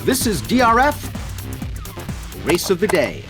This is DRF Race of the Day.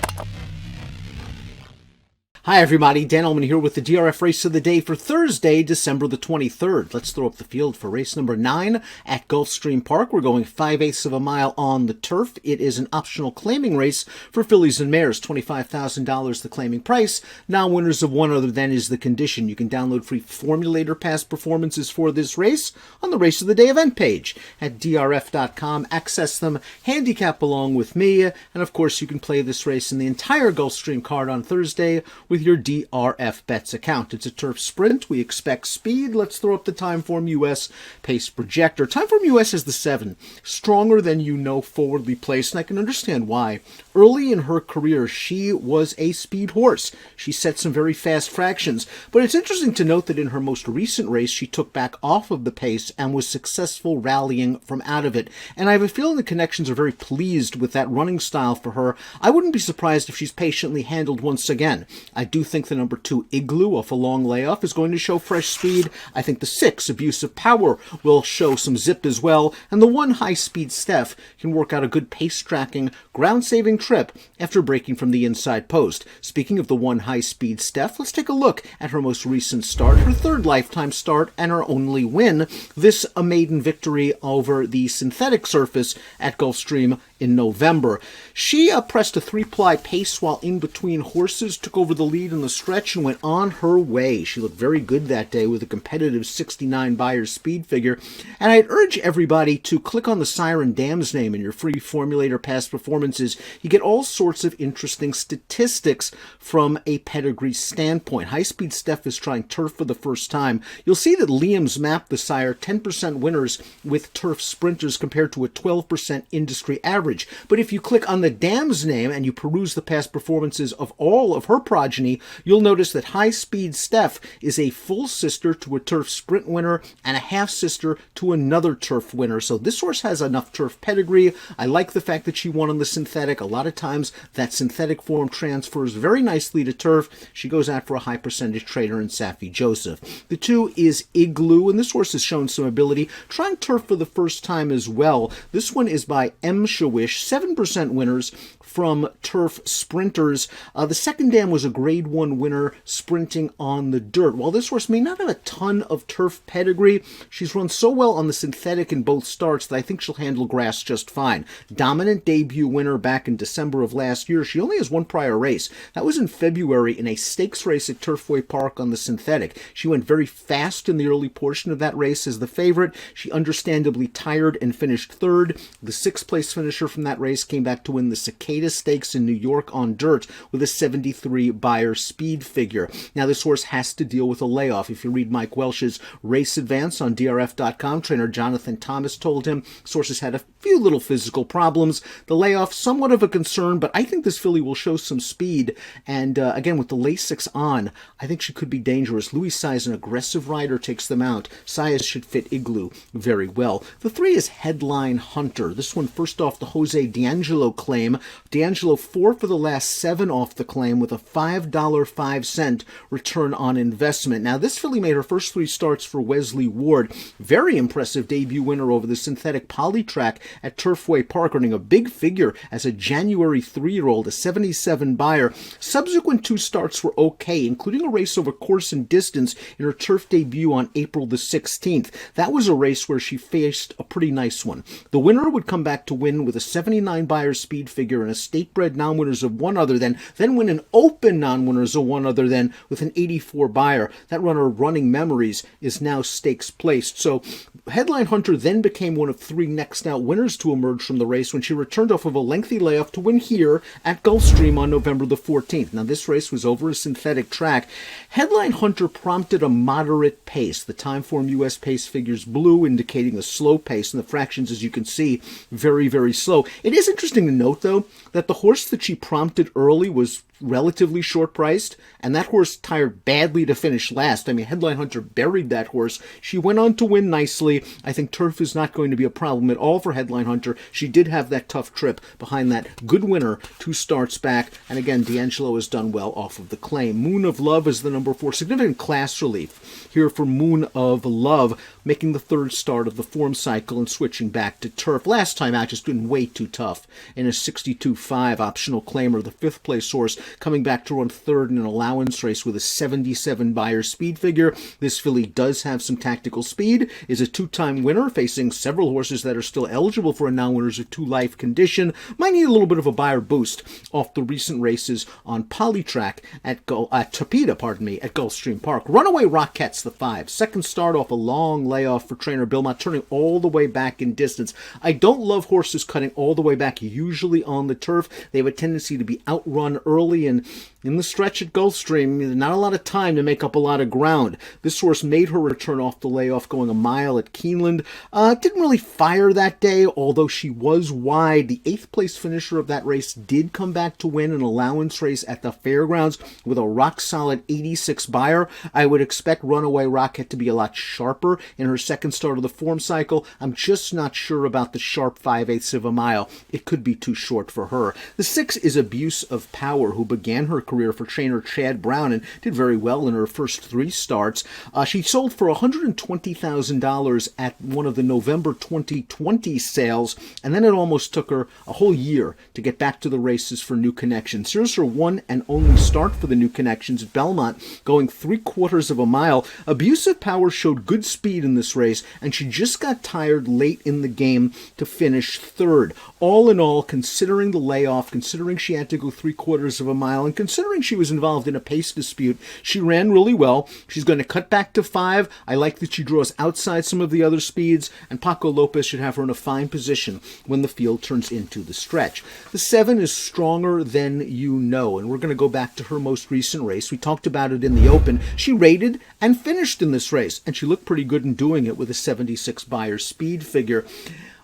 Hi everybody, Dan Illman here with the DRF Race of the Day for Thursday, December the 23rd. Let's throw up the field for race number 9 at Gulfstream Park. We're going 5/8 of a mile on the turf. It is an optional claiming race for fillies and mares. $25,000 the claiming price. Now winners of one other than is the condition. You can download free formulator past performances for this race on the Race of the Day event page at DRF.com. Access them, handicap along with me, and of course you can play this race in the entire Gulfstream card on Thursday with your DRF Bets account. It's a turf sprint. We expect speed. Let's throw up the Timeform US pace projector. Timeform US has the 7. Stronger than you know, forwardly placed, and I can understand why. Early in her career, she was a speed horse. She set some very fast fractions, but it's interesting to note that in her most recent race, she took back off of the pace and was successful rallying from out of it. And I have a feeling the connections are very pleased with that running style for her. I wouldn't be surprised if she's patiently handled once again. I do think the number 2, Igloo, off a long layoff, is going to show fresh speed. I think the 6, Abuse of Power, will show some zip as well. And the 1, High Speed Steph, can work out a good pace-tracking, ground-saving trip after breaking from the inside post. Speaking of the 1, High Speed Steph, let's take a look at her most recent start, her 3rd lifetime start, and her only win. This a maiden victory over the synthetic surface at Gulfstream in November. She pressed a 3-ply pace while in between horses, took over the lead in the stretch, and went on her way. She looked very good that day with a competitive 69 Beyer speed figure. And I'd urge everybody to click on the Siren Dam's name in your free formulator past performances. You get all sorts of interesting statistics from a pedigree standpoint. High Speed Steph is trying turf for the first time. You'll see that Liam's mapped the sire 10% winners with turf sprinters compared to a 12% industry average. But if you click on the Dam's name and you peruse the past performances of all of her progeny, you'll notice that High Speed Steph is a full sister to a turf sprint winner and a half sister to another turf winner. So this horse has enough turf pedigree. I like the fact that she won on the synthetic. A lot of times that synthetic form transfers very nicely to turf. She goes out for a high percentage trader in Safi Joseph. The 2 is Igloo, and this horse has shown some ability, trying turf for the first time as well. This one is by M. Shawish, 7% winners from turf sprinters. The second dam was a grade 1 winner sprinting on the dirt. While this horse may not have a ton of turf pedigree, she's run so well on the synthetic in both starts that I think she'll handle grass just fine. Dominant debut winner back in December of last year. She only has one prior race. That was in February in a stakes race at Turfway Park on the synthetic. She went very fast in the early portion of that race as the favorite. She understandably tired and finished 3rd. The 6th place finisher from that race came back to win the Cicada Stakes in New York on dirt with a 73 Beyer speed figure. Now this horse has to deal with a layoff. If you read Mike Welsh's race advance on DRF.com, trainer Jonathan Thomas told him this horse has had a few little physical problems. The layoff, somewhat of a concern, but I think this filly will show some speed. And again, with the Lasix on, I think she could be dangerous. Louis Size, an aggressive rider, takes them out. Size should fit Igloo very well. The 3 is Headline Hunter. This one first off the Jose D'Angelo claim. D'Angelo 4 for the last 7 off the claim with a $5.05 return on investment. Now this filly made her first 3 starts for Wesley Ward. Very impressive debut winner over the synthetic Polytrack at Turfway Park, earning a big figure as a January 3-year-old, a 77 Beyer. Subsequent 2 starts were okay, including a race over course and distance in her turf debut on April the 16th. That was a race where she faced a pretty nice one. The winner would come back to win with a 79 Beyer speed figure and a state-bred non-winners of one other then win an open non-winners of one other then with an 84 Beyer. That runner, Running Memories, is now stakes placed. So Headline Hunter then became one of 3 next out winners to emerge from the race when she returned off of a lengthy layoff to win here at Gulfstream on November the 14th. Now this race was over a synthetic track. Headline Hunter prompted a moderate pace. The Timeform US pace figures blue, indicating a slow pace, and the fractions, as you can see, very, very slow. It is interesting to note, though, that the horse that she prompted early was relatively short priced, and that horse tired badly to finish last. I mean, Headline Hunter buried that horse. She went on to win nicely. I think turf is not going to be a problem at all for Headline Hunter. She did have that tough trip behind that good winner 2 starts back, and again, D'Angelo has done well off of the claim. Moon of Love is the number 4. Significant class relief here for Moon of Love, making the 3rd start of the form cycle and switching back to turf. Last time out, just been way too tough in a 62.5 optional claimer. The 5th place horse coming back to run 3rd in an allowance race with a 77 Beyer speed figure. This filly does have some tactical speed, is a 2-time winner, facing several horses that are still eligible for a non-winners of 2 life condition. Might need a little bit of a Beyer boost off the recent races on Polytrack at Tapeta, at Gulfstream Park. Runaway Rockettes, the 5. 2nd start off a long layoff for trainer Billmont, turning all the way back in distance. I don't love horses cutting all the way back, usually on the turf. They have a tendency to be outrun early, and in the stretch at Gulfstream, not a lot of time to make up a lot of ground. This horse made her return off the layoff going a mile at Keeneland. Didn't really fire that day, although she was wide. The 8th place finisher of that race did come back to win an allowance race at the Fairgrounds with a rock-solid 86 Beyer. I would expect Runaway Rocket to be a lot sharper in her 2nd start of the form cycle. I'm just not sure about the sharp 5/8 of a mile. It could be too short for her. The 6 is Abuse of Power, who began her career for trainer Chad Brown and did very well in her first 3 starts. She sold for $120,000 at one of the November 2020 sales, and then it almost took her a whole year to get back to the races for New Connections. Here's her one and only start for the New Connections at Belmont, going 3/4 of a mile. Abuse of Power showed good speed in this race, and she just got tired late in the game to finish 3rd. All in all, considering the layoff, considering she had to go 3/4 of a mile, and considering she was involved in a pace dispute, she ran really well. She's going to cut back to 5. I like that she draws outside some of the other speeds, and Paco Lopez should have her in a fine position when the field turns into the stretch. The 7 is Stronger Than You Know, and we're going to go back to her most recent race. We talked about it in the Open. She rated and finished in this race, and she looked pretty good in doing it with a 76 Beyer speed figure.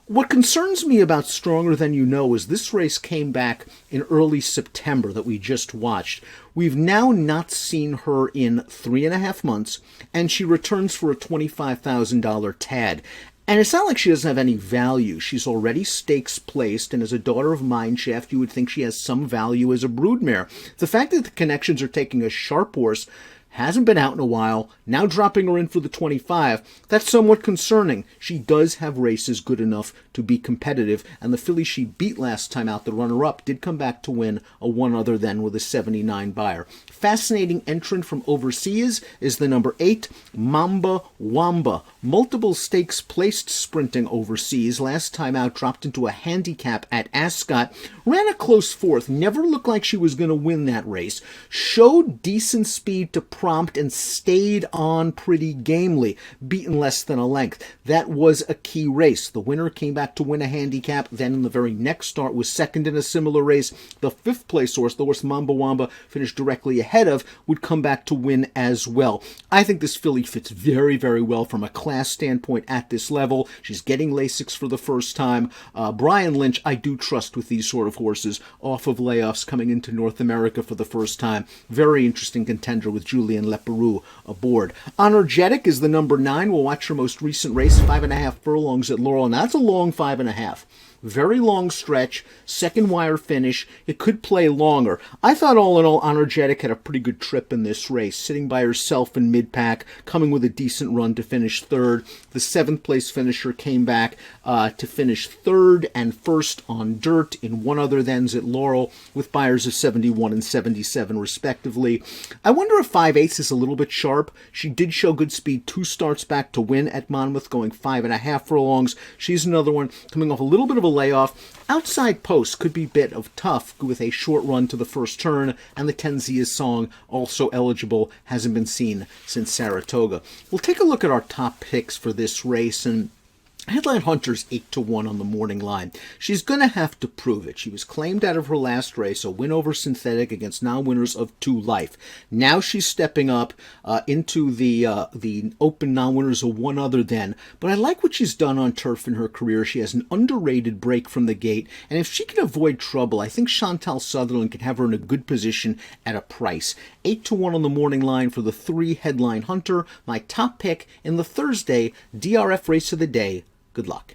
What concerns me about Stronger Than You Know is this race came back in early September that we just watched. We've now not seen her in 3.5 months, and she returns for a $25,000 TAD. And it's not like she doesn't have any value. She's already stakes placed, and as a daughter of Mineshaft, you would think she has some value as a broodmare. The fact that the Connections are taking a sharp horse, hasn't been out in a while, now dropping her in for the 25, that's somewhat concerning. She does have races good enough to be competitive, and the filly she beat last time out, the runner-up, did come back to win a one other than with a 79 Beyer. Fascinating entrant from overseas is the number 8, Mamba Wamba. Multiple stakes placed sprinting overseas. Last time out, dropped into a handicap at Ascot. Ran a close 4th. Never looked like she was going to win that race. Showed decent speed to prompt and stayed on pretty gamely. Beaten less than a length. That was a key race. The winner came back to win a handicap. Then in the very next start was 2nd in a similar race. The 5th place horse, the horse Mamba Wamba, finished directly ahead of, would come back to win as well. I think this filly fits very, very well from a class standpoint at this level. She's getting Lasix for the first time. Brian Lynch, I do trust with these sort of horses off of layoffs coming into North America for the first time. Very interesting contender with Julian Leperoux aboard. Energetic is the number 9. We'll watch her most recent race, 5.5 furlongs at Laurel. Now, that's a long 5.5. Very long stretch, 2nd wire finish. It could play longer. I thought all in all, Energetic had a pretty good trip in this race, sitting by herself in mid-pack, coming with a decent run to finish 3rd. The 7th place finisher came back to finish 3rd and 1st on dirt in one other thans at Laurel, with Beyers of 71 and 77 respectively. I wonder if 5/8 is a little bit sharp. She did show good speed 2 starts back to win at Monmouth, going 5.5 furlongs. She's another one coming off a little bit of a layoff. Outside post could be a bit of tough with a short run to the first turn, and the Tenzia Song, also eligible, hasn't been seen since Saratoga. We'll take a look at our top picks for this race, and Headline Hunter's 8-1 on the morning line. She's going to have to prove it. She was claimed out of her last race, a win over Synthetic against non-winners of 2 Life. Now she's stepping up into the open non-winners of 1 Other Than. But I like what she's done on turf in her career. She has an underrated break from the gate, and if she can avoid trouble, I think Chantal Sutherland can have her in a good position at a price. 8-1 on the morning line for the 3 Headline Hunter, my top pick in the Thursday DRF Race of the Day. Good luck.